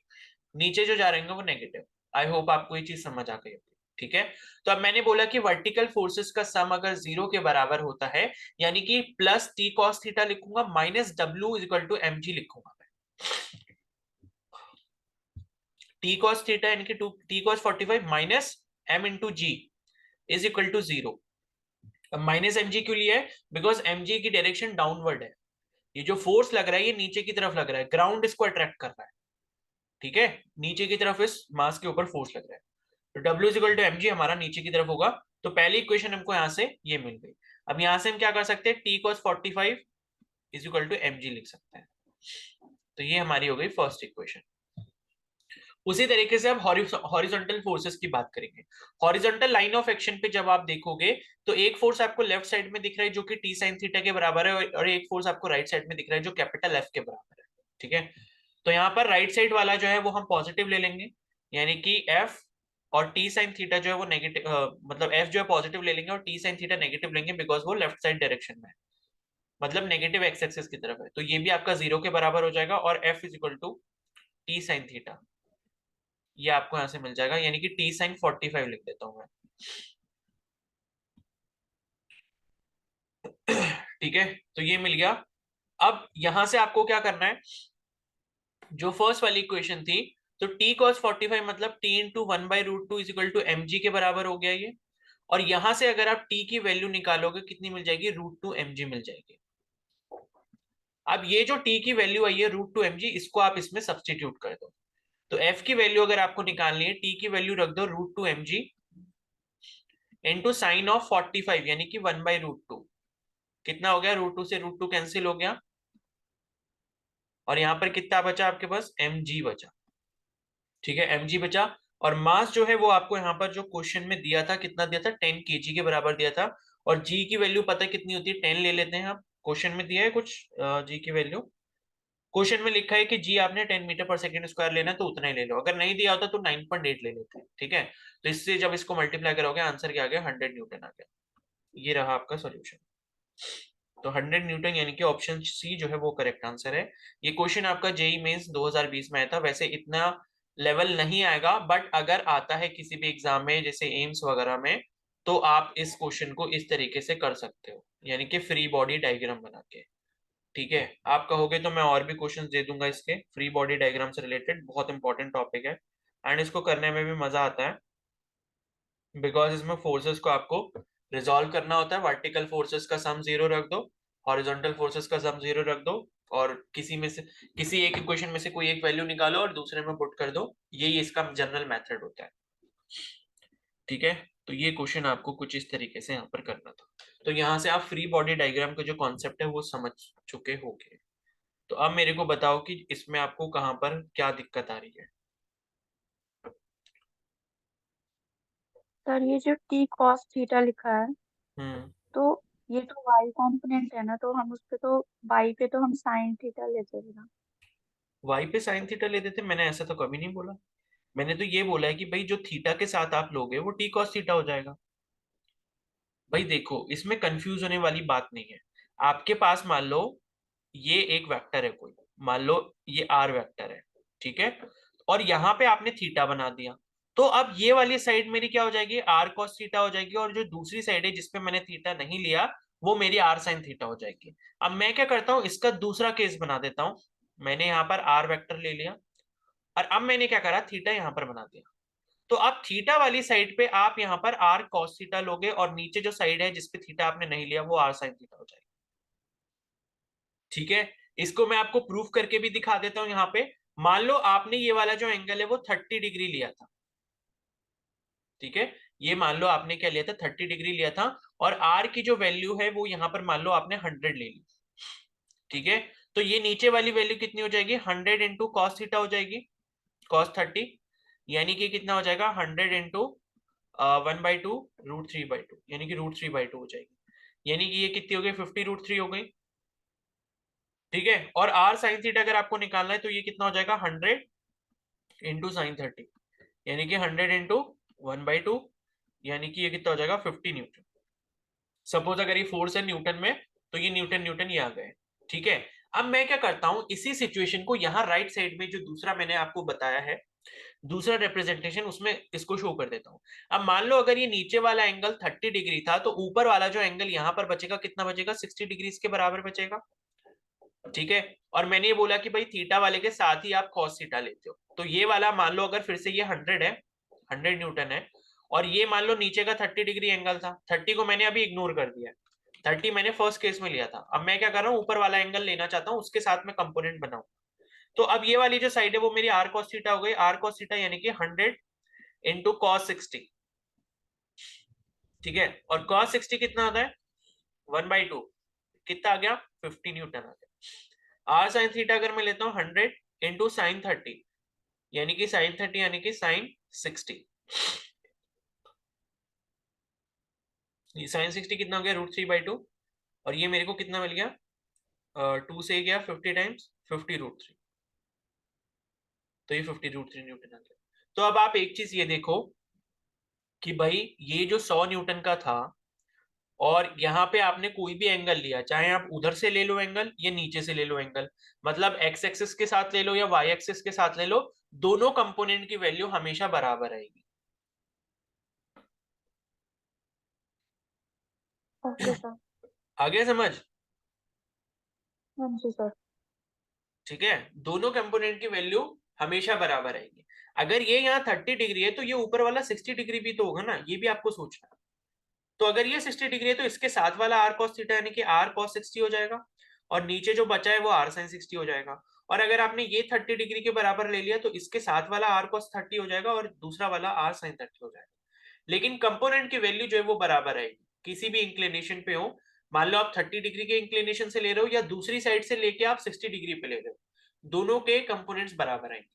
नीचे जो जा रहे होंगे वो नेगेटिव। आई होप आपको ये चीज समझ आ गई होगी, ठीक है। तो अब मैंने बोला कि वर्टिकल फोर्सेस का सम अगर 0 के बराबर होता है यानी कि प्लस टी कॉस थीटा लिखूंगा minus W is equal to M G लिखूंगा मैं, टी कॉस थीटा यानी कि T cos 45 minus M into G is equal to 0। अब माइनस एम जी क्यों लिया है, बिकॉज एम जी की डायरेक्शन डाउनवर्ड है, ये जो फोर्स लग रहा है ये नीचे की तरफ लग रहा है, ग्राउंड इसको अट्रैक्ट कर रहा है, ठीक है, नीचे की तरफ इस मास के ऊपर फोर्स लग रहा है, तो W is equal to M G हमारा नीचे की तरफ होगा। तो पहली इक्वेशन हमको यहां से ये मिल गई। अब यहां से हम क्या कर सकते हैं, T cos 45 is equal to M G लिख सकते हैं, तो ये हमारी हो गई फर्स्ट इक्वेशन। उसी तरीके से अब हॉरिजॉन्टल फोर्सेस की बात करेंगे। हॉरिजॉन्टल लाइन ऑफ एक्शन पे जब आप देखोगे तो एक फोर्स आपको लेफ्ट साइड में दिख रहा है जो कि टी साइन थीटा के बराबर है, और एक फोर्स आपको राइट साइड में दिख रहा है जो कैपिटल एफ के बराबर है, ठीक है। तो यहाँ पर राइट साइड वाला जो है वो हम पॉजिटिव ले लेंगे, यानी कि एफ और टी साइन थीटा जो है वो नेगेटिव, मतलब एफ जो है पॉजिटिव ले लेंगे और टी साइन थीटा नेगेटिव लेंगे, बिकॉज वो लेफ्ट साइड डायरेक्शन में है, मतलब नेगेटिव एक्स एक्सिस की तरफ है, तो ये भी आपका 0 के बराबर हो जाएगा, और F is equal to T sine theta ये आपको यहां से मिल जाएगा, यानी कि टी साइन 45 लिख देता हूं मैं, ठीक है। तो ये मिल गया। अब यहां से आपको क्या करना है, जो फर्स्ट वाली इक्वेशन थी, तो t cos 45 मतलब t into 1/√2 is equal to M G के बराबर हो गया ये, और यहां से अगर आप t की वैल्यू निकालोगे कितनी मिल जाएगी, √2 mg मिल जाएगी। अब ये जो t की वैल्यू आई है √2 mg, इसको आप इसमें सब्सटीट्यूट कर दो, तो f की वैल्यू अगर आपको निकालनी है, t की वैल्यू रख दो √2 mg इंटू साइन ऑफ 45 यानी कि 1/√2, कितना हो गया, √2 से √2 कैंसिल हो गया, और यहां पर कितना बचा आपके पास, mg बचा, ठीक है, mg बचा। और मास जो है वो आपको यहाँ पर जो क्वेश्चन में दिया था कितना दिया था, 10 kg के बराबर दिया था, और g की वैल्यू पता है कितनी होती है, 10 ले लेते हैं आप, क्वेश्चन में दिया है कुछ g की वैल्यू, क्वेश्चन में लिखा है कि g आपने 10 मीटर पर सेकंड स्क्वायर लेना है तो उतना ही ले लो, अगर नहीं दिया होता तो 9.8 ले लेते हैं, ठीक है। तो इससे जब इसको मल्टीप्लाई करोगे आंसर क्या आ गया, 100 न्यूटन आ गया, ये रहा आपका सोल्यूशन। तो 100 न्यूटन यानी कि ऑप्शन सी जो है वो करेक्ट आंसर है। ये क्वेश्चन आपका जेई मेंस 2020 में आया था, वैसे इतना लेवल नहीं आएगा, बट अगर आता है किसी भी एग्जाम में जैसे एम्स वगैरह में, तो आप इस क्वेश्चन को इस तरीके से कर सकते हो, यानी कि फ्री बॉडी डायग्राम बना के, ठीक है। आप कहोगे तो मैं और भी क्वेश्चन दे दूंगा इसके फ्री बॉडी डायग्राम से रिलेटेड, बहुत इंपॉर्टेंट टॉपिक है, एंड इसको करने में भी मजा आता है, बिकॉज इसमें फोर्सेस को आपको रिजॉल्व करना होता है, वर्टिकल फोर्सेस का सम 0 रख दो, हॉरिजॉन्टल फोर्सेस का सम 0 रख दो, और किसी में से किसी एक इक्वेशन में से कोई एक वैल्यू निकालो और दूसरे में पुट कर दो, यही इसका जनरल मेथड होता है, ठीक है। तो ये क्वेश्चन आपको कुछ इस तरीके से यहाँ पर करना था, तो यहाँ से आप फ्री बॉडी डायग्राम का जो कॉन्सेप्ट है वो समझ चुके होंगे। तो अब मेरे को बताओ कि इसमें आपको कहाँ पर क्या दिक्कत आ रही है। सर ये जो टी कॉस थीटा लिखा है, हम्म तो ये तो y कंपोनेंट है ना, तो हम उस पे तो y पे तो हम sin थीटा लेते हैं ना। वाई पे साइन थीटा ले देते, मैंने ऐसा तो कभी नहीं बोला। मैंने तो ये बोला है कि भाई जो थीटा के साथ आप लोगे वो टी कॉस थीटा हो जाएगा। भाई देखो, इसमें कंफ्यूज होने वाली बात नहीं है। आपके पास मान लो ये एक वेक्टर है कोई, मान लो ये आर वेक्टर है, ठीक है, और यहाँ पे आपने थीटा बना दिया, तो अब ये वाली साइड मेरी क्या हो जाएगी, आर कॉस थीटा हो जाएगी, और जो दूसरी साइड है जिसपे मैंने थीटा नहीं लिया वो मेरी आर साइन थीटा हो जाएगी। अब मैं क्या करता हूँ, इसका दूसरा केस बना देता हूँ। मैंने यहाँ पर आर वेक्टर ले लिया, और अब मैंने क्या करा, थीटा यहाँ पर बना दिया। तो अब थीटा वाली साइड पे आप यहाँ पर आर कॉस थीटा लोगे, और नीचे जो साइड है जिसपे थीटा आपने नहीं लिया वो आर साइन थीटा हो जाएगी। ठीक है, इसको मैं आपको प्रूफ करके भी दिखा देता हूं। यहाँ पे मान लो आपने ये वाला जो एंगल है वो 30 डिग्री लिया था, ठीक है, ये मान लो आपने क्या लिया था, 30 डिग्री लिया था, और आर की जो वैल्यू है वो यहाँ पर मान लो आपने 100 ले ली, ठीक है। तो ये नीचे वाली वैल्यू कितनी हो जाएगी, 100 इंटू कॉस थीटा हो जाएगी, कॉस 30, यानी कि कितना हो जाएगा, 100 इंटू 1/2 √3/2, यानी कि √3/2 हो जाएगी, यानी कि ये कितनी हो गई, 50 √3 हो गई, ठीक है। और आर साइन थीटा अगर आपको निकालना है तो ये कितना हो जाएगा, 100 इंटू साइन 30, यानी कि 100 इंटू 1/2, यानी कि ये कितना हो जाएगा, 50 न्यूटन। सपोज अगर ये फोर्स है न्यूटन में, तो ये न्यूटन न्यूटन ये आ गए, ठीक है। अब मैं क्या करता हूं, इसी सिचुएशन को यहाँ राइट साइड में जो दूसरा मैंने आपको बताया है, दूसरा रिप्रेजेंटेशन, उसमें इसको शो कर देता हूं। अब मान लो अगर ये नीचे वाला एंगल 30 डिग्री था, तो ऊपर वाला जो एंगल यहाँ पर बचेगा कितना बचेगा, 60 डिग्री के बराबर बचेगा, ठीक है। और मैंने ये बोला कि भाई थीटा वाले के साथ ही आप कॉस थीटा लेते हो, तो ये वाला मान लो अगर फिर से ये 100 है, 100 न्यूटन है, और ये मान लो नीचे का 30 डिग्री एंगल था, 30 को मैंने अभी इग्नोर कर दिया, 30 मैंने फर्स्ट केस में लिया था। अब मैं क्या कर रहा हूँ, ऊपर वाला एंगल लेना चाहता हूँ, उसके साथ में कंपोनेंट बनाऊं। तो अब ये वाली जो साइड है वो मेरी आर कॉस थीटा हो गई, आर कॉस थीटा यानी कि 100 इंटू कॉस 60, ठीक है। और कॉस 60 कितना आता है, 1/2, कितना आ गया, 50 न्यूटन आ गया। आर साइन थीटा अगर मैं लेता हूँ 100 इंटू साइन 30, यानी कि साइन 30 यानी कि साइन 60, साइन 60 कितना हो गया, √3/2, और ये मेरे को कितना मिल गया, 2 से गया 50 टाइम्स 50 √3, तो ये 50 √3 न्यूटन आ गया। तो अब आप एक चीज ये देखो कि भाई ये जो 100 न्यूटन का था, और यहाँ पे आपने कोई भी एंगल लिया, चाहे आप उधर से ले लो एंगल या नीचे से ले लो एंगल, मतलब एक्स एक्सिस के साथ ले लो या वाई एक्सिस के साथ ले लो, दोनों कंपोनेंट की वैल्यू हमेशा बराबर आएगी। Okay sir. आगे समझ, हाँ जी सर। ठीक है, दोनों कंपोनेंट की वैल्यू हमेशा बराबर आएगी। अगर ये यहाँ 30 डिग्री है तो ये ऊपर वाला 60 डिग्री भी तो होगा ना, ये भी आपको सोचना है। तो अगर ये 60 डिग्री है तो इसके साथ वाला आर कॉस थीटा यानी कि आर कॉस 60 हो जाएगा, और नीचे जो बचा है वो आर साइन 60 हो जाएगा। और अगर आपने ये 30 डिग्री के बराबर ले लिया तो इसके साथ वाला आर कॉस 30 हो जाएगा और दूसरा वाला आर साइन 30 हो जाएगा। लेकिन कंपोनेंट की वैल्यू जो है वो बराबर आएगी, किसी भी इंक्लिनेशन पे हो। मान लो आप 30 डिग्री के इंक्लिनेशन से ले रहे हो या दूसरी साइड से लेके आप 60 डिग्री पे ले रहे हो, दोनों के कंपोनेंट्स बराबर आएंगे।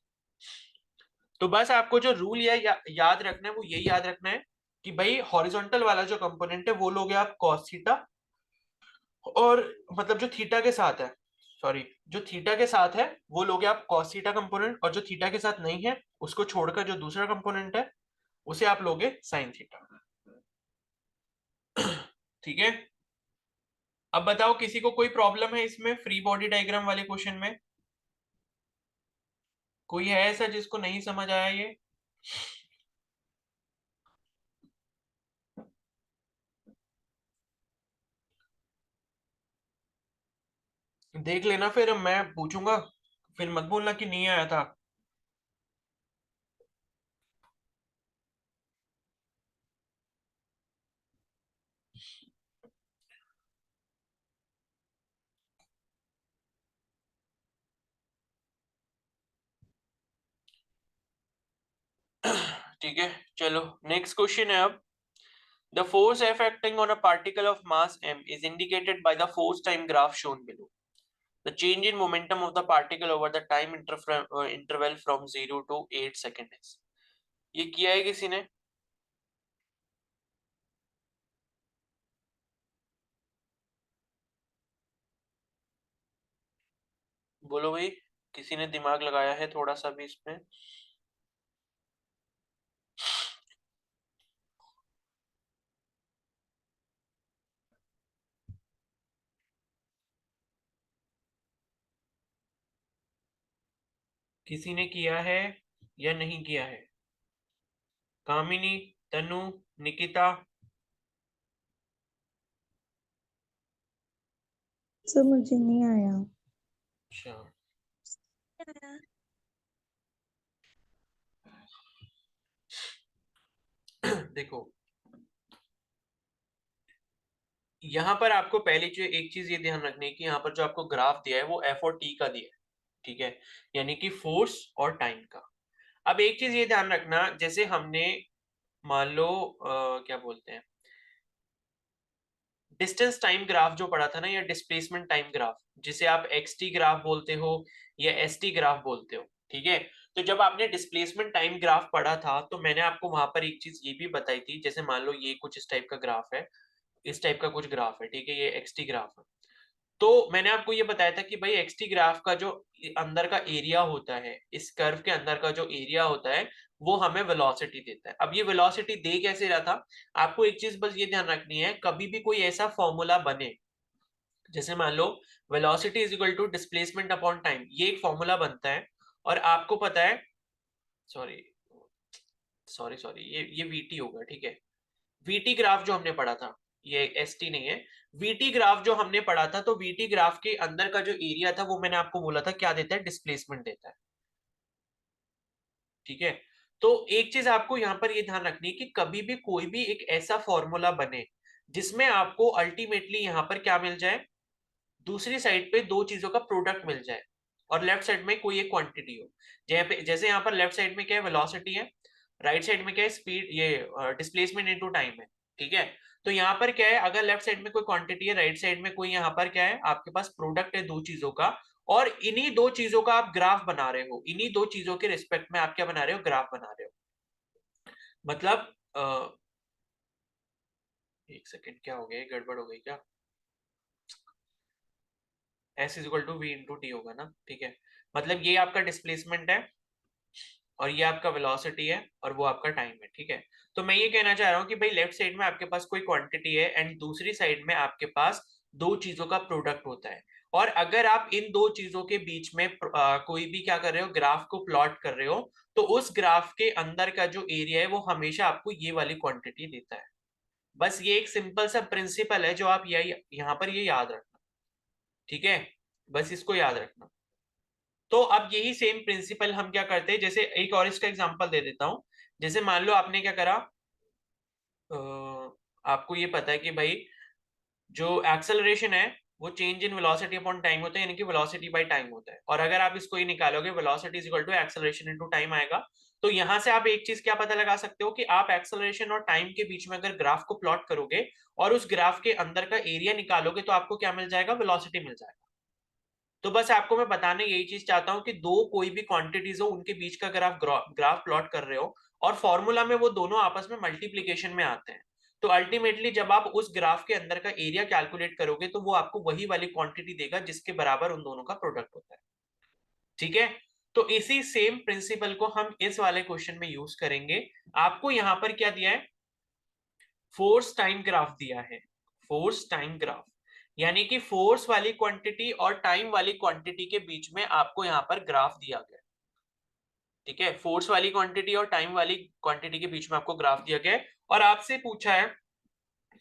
तो बस आपको जो रूल याद रखना है वो यही याद रखना है कि भाई हॉरिजॉन्टल वाला जो कंपोनेंट है वो लोगे आप cos थीटा, और मतलब जो थीटा के साथ है, सॉरी, जो थीटा के साथ है वो लोगे आप cos थीटा कंपोनेंट, और जो थीटा के साथ नहीं है उसको छोड़कर जो दूसरा कंपोनेंट है उसे आप लोगे sin थीटा, ठीक है। अब बताओ किसी को कोई प्रॉब्लम है इसमें फ्री बॉडी डायग्राम वाले क्वेश्चन में, कोई है ऐसा जिसको नहीं समझ आया ये? देख लेना, फिर मैं पूछूंगा, फिर मत बोलना कि नहीं आया था। ठीक है, चलो नेक्स्ट क्वेश्चन है अब। The force F acting on a particle of mass m is indicated by the force time graph shown below. The change in momentum of the particle over the time interval from 0 to 8 second is. ये किया है किसी ने? बोलो भाई, किसी ने दिमाग लगाया है थोड़ा सा भी इसमें? किसी ने किया है या नहीं किया है? कामिनी, तनु, निकिता? सर मुझे नहीं आया। अच्छा, देखो यहाँ पर आपको पहले जो एक चीज ये ध्यान रखनी है कि यहाँ पर जो आपको ग्राफ दिया है वो एफ और टी का दिया है, ठीक है, यानी कि फोर्स और टाइम का। अब एक चीज ये ध्यान रखना, जैसे हमने मान लो क्या बोलते हैं, डिस्टेंस टाइम ग्राफ जो पढ़ा था ना, या डिस्प्लेसमेंट टाइम ग्राफ, जिसे आप एक्स टी ग्राफ बोलते हो या एस टी ग्राफ बोलते हो, ठीक है। तो जब आपने डिस्प्लेसमेंट टाइम ग्राफ पढ़ा था तो मैंने आपको वहां पर एक चीज ये भी बताई थी, जैसे मान लो ये कुछ इस टाइप का ग्राफ है, इस टाइप का कुछ ग्राफ है, ठीक है, ये एक्स टी ग्राफ है। तो मैंने आपको ये बताया था कि भाई एक्सटी ग्राफ का जो अंदर का एरिया होता है, इस कर्व के अंदर का जो एरिया होता है, वो हमें वेलोसिटी देता है। अब ये वेलोसिटी दे कैसे रहा था, आपको एक चीज बस ये ध्यान रखनी है, कभी भी कोई ऐसा फॉर्मूला बने, जैसे मान लो velocity is equal to displacement upon time, ये एक फॉर्मूला बनता है, और आपको पता है, सॉरी सॉरी सॉरी, ये वीटी होगा, ठीक है। वीटी ग्राफ जो हमने पढ़ा था, ये एसटी नहीं है, वीटी ग्राफ जो हमने पढ़ा था, तो वीटी ग्राफ के अंदर का जो एरिया था वो मैंने आपको बोला था क्या देता है, डिस्प्लेसमेंट देता है, ठीक है। तो एक चीज आपको यहाँ पर ये ध्यान रखनी है कि कभी भी कोई भी एक ऐसा फॉर्मूला बने जिसमें आपको अल्टीमेटली यहाँ पर क्या मिल जाए, दूसरी साइड पे दो चीजों का प्रोडक्ट मिल जाए, और लेफ्ट साइड में कोई एक क्वांटिटी हो, जैसे यहाँ पर लेफ्ट साइड में क्या है, वेलोसिटी है, राइट साइड में क्या है, स्पीड, ये डिस्प्लेसमेंट इनटू टाइम है, ठीक है। तो यहाँ पर क्या है, अगर लेफ्ट साइड में कोई क्वांटिटी है, राइट साइड में कोई, यहाँ पर क्या है, आपके पास प्रोडक्ट है दो चीजों का, और इन्हीं दो चीजों का आप ग्राफ बना रहे हो, इन्हीं दो चीजों के रिस्पेक्ट में आप क्या बना रहे हो, ग्राफ बना रहे हो। मतलब एक सेकेंड, क्या हो गया, गड़बड़ हो गई क्या, S is equal to V into T होगा ना, ठीक है। मतलब ये आपका डिस्प्लेसमेंट है, और ये आपका वेलोसिटी है, और वो आपका टाइम है, ठीक है। तो मैं ये कहना चाह रहा हूँ कि भाई लेफ्ट साइड में आपके पास कोई क्वांटिटी है, एंड दूसरी साइड में आपके पास दो चीजों का प्रोडक्ट होता है, और अगर आप इन दो चीजों के बीच में कोई भी क्या कर रहे हो, ग्राफ को प्लॉट कर रहे हो, तो उस ग्राफ के अंदर का जो एरिया है वो हमेशा आपको ये वाली क्वांटिटी देता है। बस ये एक सिंपल सा प्रिंसिपल है जो आप यहाँ पर ये याद रखना, ठीक है, बस इसको याद रखना। तो अब यही सेम प्रिंसिपल हम क्या करते हैं, जैसे एक और इसका एग्जांपल दे देता हूं, जैसे मान लो आपने क्या करा, आपको ये पता है कि भाई जो एक्सेलरेशन है वो change in velocity upon time होता है, यानी कि वेलोसिटी बाय टाइम होता है, और अगर आप इसको ही निकालोगे, velocity is equal to acceleration into time आएगा। तो यहां से आप एक चीज क्या पता लगा सकते हो कि आप एक्सेलरेशन और टाइम के बीच में अगर ग्राफ को प्लॉट करोगे और उस ग्राफ के अंदर का एरिया निकालोगे, तो आपको क्या मिल जाएगा, वेलोसिटी मिल जाएगा। तो बस आपको मैं बताने यही चीज चाहता हूं कि दो कोई भी क्वांटिटीज हो, उनके बीच का अगर आप ग्राफ प्लॉट कर रहे हो और फॉर्मूला में वो दोनों आपस में मल्टीप्लीकेशन में आते हैं, तो अल्टीमेटली जब आप उस ग्राफ के अंदर का एरिया कैलकुलेट करोगे तो वो आपको वही वाली क्वांटिटी देगा जिसके बराबर उन दोनों का प्रोडक्ट होता है, ठीक है। तो इसी सेम प्रिंसिपल को हम इस वाले क्वेश्चन में यूज करेंगे। आपको यहां पर क्या दिया है, फोर्स टाइम ग्राफ दिया है, फोर्स टाइम ग्राफ, यानी कि फोर्स वाली क्वांटिटी और टाइम वाली क्वांटिटी के बीच में आपको यहां पर ग्राफ दिया गया, ठीक है। फोर्स वाली क्वांटिटी और टाइम वाली क्वांटिटी के बीच में आपको ग्राफ दिया गया है, और आपसे पूछा है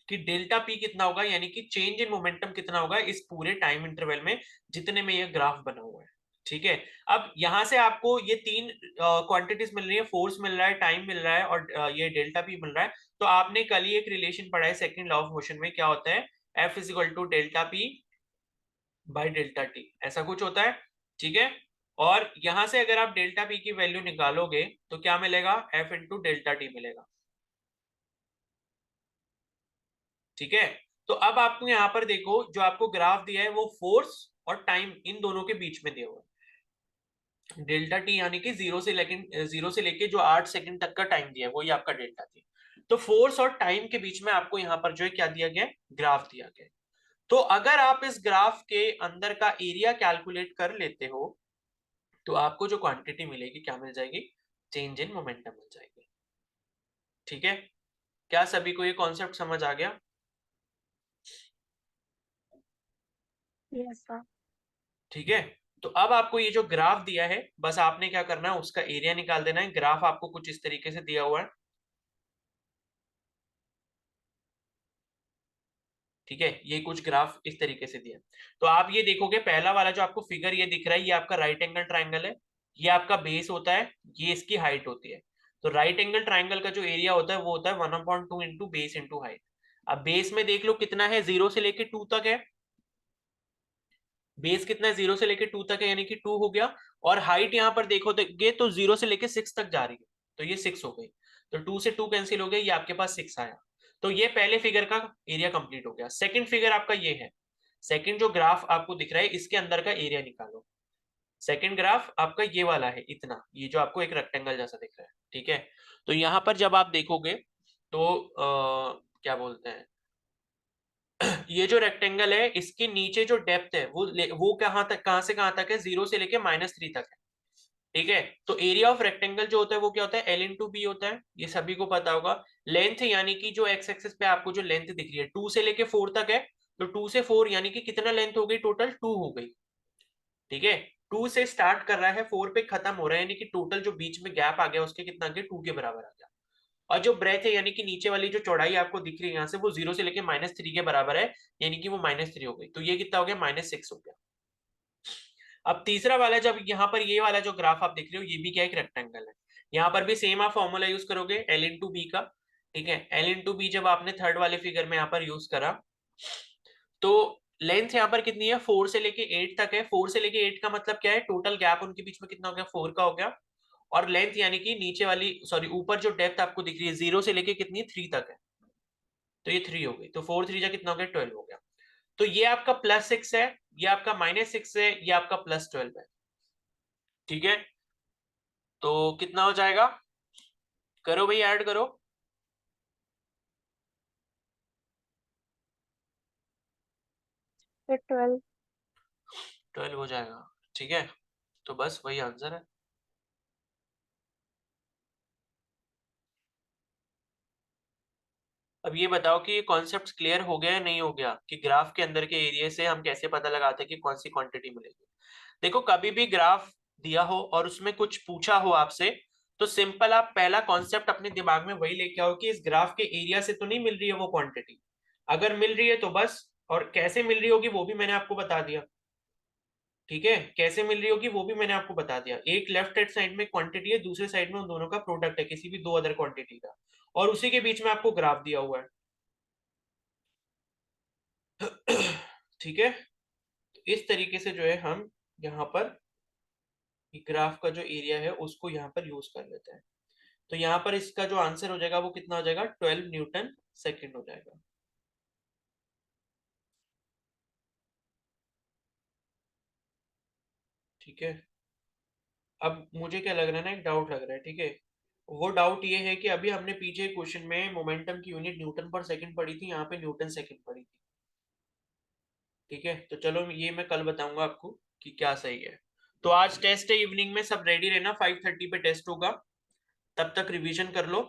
कि डेल्टा पी कितना होगा, यानी कि चेंज इन मोमेंटम कितना होगा इस पूरे टाइम इंटरवल में जितने में ये ग्राफ बना हुआ है, ठीक है। अब यहां से आपको ये तीन क्वांटिटीज मिल रही है, फोर्स मिल रहा है, टाइम मिल रहा है, और ये डेल्टा पी मिल रहा है। तो आपने कल ही एक रिलेशन पढ़ा है सेकंड लॉ ऑफ मोशन में, क्या होता है, F is equal to delta P by delta T, ऐसा कुछ होता है, ठीक है। और यहां से अगर आप डेल्टा पी की वैल्यू निकालोगे तो क्या मिलेगा, एफ इंटू डेल्टा टी मिलेगा, ठीक है। तो अब आपको यहां पर देखो, जो आपको ग्राफ दिया है वो फोर्स और टाइम इन दोनों के बीच में दिया हुआ है, डेल्टा टी यानी कि जीरो से लेके जो 8 सेकंड तक का टाइम दिया है वही आपका डेल्टा टी। तो फोर्स और टाइम के बीच में आपको यहां पर जो है क्या दिया गया, ग्राफ दिया गया। तो अगर आप इस ग्राफ के अंदर का एरिया कैलकुलेट कर लेते हो तो आपको जो क्वांटिटी मिलेगी क्या मिल जाएगी, चेंज इन मोमेंटम मिल जाएगी। ठीक है, क्या सभी को ये कॉन्सेप्ट समझ आ गया? Yes sir. ठीक है, तो अब आपको ये जो ग्राफ दिया है बस आपने क्या करना है, उसका एरिया निकाल देना है। ग्राफ आपको कुछ इस तरीके से दिया हुआ है। ठीक है, ये कुछ ग्राफ इस तरीके से दिया। तो आप ये देखोगे, पहला वाला जो आपको फिगर ये दिख रहा है, ये आपका राइट एंगल ट्राइंगल है, ये आपका बेस होता है, ये इसकी हाइट होती है। तो राइट एंगल ट्राइंगल का जो एरिया होता है वो होता है 1/2 इंटू बेस इंटू हाइट। अब बेस में देख लो कितना है, 0 से लेके 2 तक है। बेस कितना है, 0 से लेके 2 तक है, यानी कि 2 हो गया। और हाइट यहाँ पर देखोगे तो 0 से लेके 6 तक जा रही है, तो ये 6 हो गई। तो 2 से 2 कैंसिल हो गया, ये आपके पास 6 आया। तो ये पहले फिगर का एरिया कंप्लीट हो गया। सेकंड फिगर आपका ये है, सेकंड जो ग्राफ आपको दिख रहा है इसके अंदर का एरिया निकालो। सेकंड ग्राफ आपका ये वाला है, इतना, ये जो आपको एक रेक्टेंगल जैसा दिख रहा है। ठीक है, तो यहां पर जब आप देखोगे तो क्या बोलते हैं, ये जो रेक्टेंगल है इसके नीचे जो डेप्थ है वो कहां से कहां तक है, 0 से लेके -3 तक है। ठीक है, तो एरिया ऑफ रेक्टेंगल जो होता है वो क्या होता है, L इंटू बी होता है, ये सभी को पता होगा। लेंथ यानी कि जो एक्स एक्सिस पे आपको जो लेंथ दिख रही है 2 से लेके 4 तक है, तो 2 से 4 यानी कि कितना लेंथ हो गई, टोटल 2 हो गई। ठीक है, 2 से स्टार्ट कर रहा है, 4 पे खत्म हो रहा है, यानी कि टोटल जो बीच में गैप आ गया उसके कितना आ गया, 2 के बराबर आ गया। और जो ब्रेथ है यानी कि नीचे वाली जो चौड़ाई आपको दिख रही है यहाँ से, वो 0 से लेके -3 के बराबर है, यानी कि वो -3 हो गई। तो ये कितना हो गया, -6 हो गया। अब तीसरा वाला, जब यहाँ पर ये वाला जो ग्राफ आप देख रहे हो, ये भी क्या एक रेक्टेंगल है। यहाँ पर भी सेम आप फॉर्मूला यूज करोगे L इंटू बी का। ठीक है, L इंटू बी जब आपने थर्ड वाले फिगर में यहाँ पर यूज करा, तो लेंथ यहाँ पर कितनी है, 4 से लेके 8 तक है। 4 से लेके 8 का मतलब क्या है, टोटल गैप उनके बीच में कितना हो गया, 4 का हो गया। और लेंथ यानी कि नीचे वाली, सॉरी ऊपर जो डेप्थ आपको दिख रही है 0 से लेके कितनी, 3 तक है, तो ये 3 हो गई। तो 4 3 जा कितना हो गया, 12 हो गया। तो ये आपका +6 है, ये आपका -6 है, ये आपका +12 है। ठीक है, तो कितना हो जाएगा, करो भाई, ऐड करो। फिर 12। 12 हो जाएगा। ठीक है, तो बस वही आंसर है। अब ये बताओ कि ये कॉन्सेप्ट क्लियर हो गया या नहीं हो गया, कि ग्राफ के अंदर के एरिया से हम कैसे पता लगाते हैं कि कौन सी क्वांटिटी मिलेगी। देखो, कभी भी ग्राफ दिया हो और उसमें कुछ पूछा हो आपसे, तो सिंपल आप पहला कॉन्सेप्ट अपने दिमाग में वही लेके आओ कि इस ग्राफ के एरिया से तो नहीं मिल रही है वो क्वांटिटी। अगर मिल रही है तो बस, और कैसे मिल रही होगी वो भी मैंने आपको बता दिया। ठीक है, कैसे मिल रही होगी वो भी मैंने आपको बता दिया। एक लेफ्ट हैंड साइड में क्वांटिटी है, दूसरे साइड में उन दोनों का प्रोडक्ट है, किसी भी दो अदर क्वांटिटी का, और उसी के बीच में आपको ग्राफ दिया हुआ है। ठीक है, तो इस तरीके से जो है हम यहाँ पर ग्राफ का जो एरिया है उसको यहाँ पर यूज कर लेते हैं। तो यहाँ पर इसका जो आंसर हो जाएगा वो कितना हो जाएगा, 12 न्यूटन सेकेंड हो जाएगा। ठीक है, अब मुझे क्या लग रहा है ना, एक डाउट लग रहा है। ठीक है, वो डाउट ये है कि अभी हमने पीछे क्वेश्चन में मोमेंटम की यूनिट न्यूटन पर सेकंड पढ़ी थी, यहाँ पे न्यूटन सेकंड पढ़ी थी। ठीक है, तो चलो ये मैं कल बताऊंगा आपको कि क्या सही है। तो आज टेस्ट है इवनिंग में, सब रेडी रहना, 5:30 पे टेस्ट होगा, तब तक रिवीजन कर लो।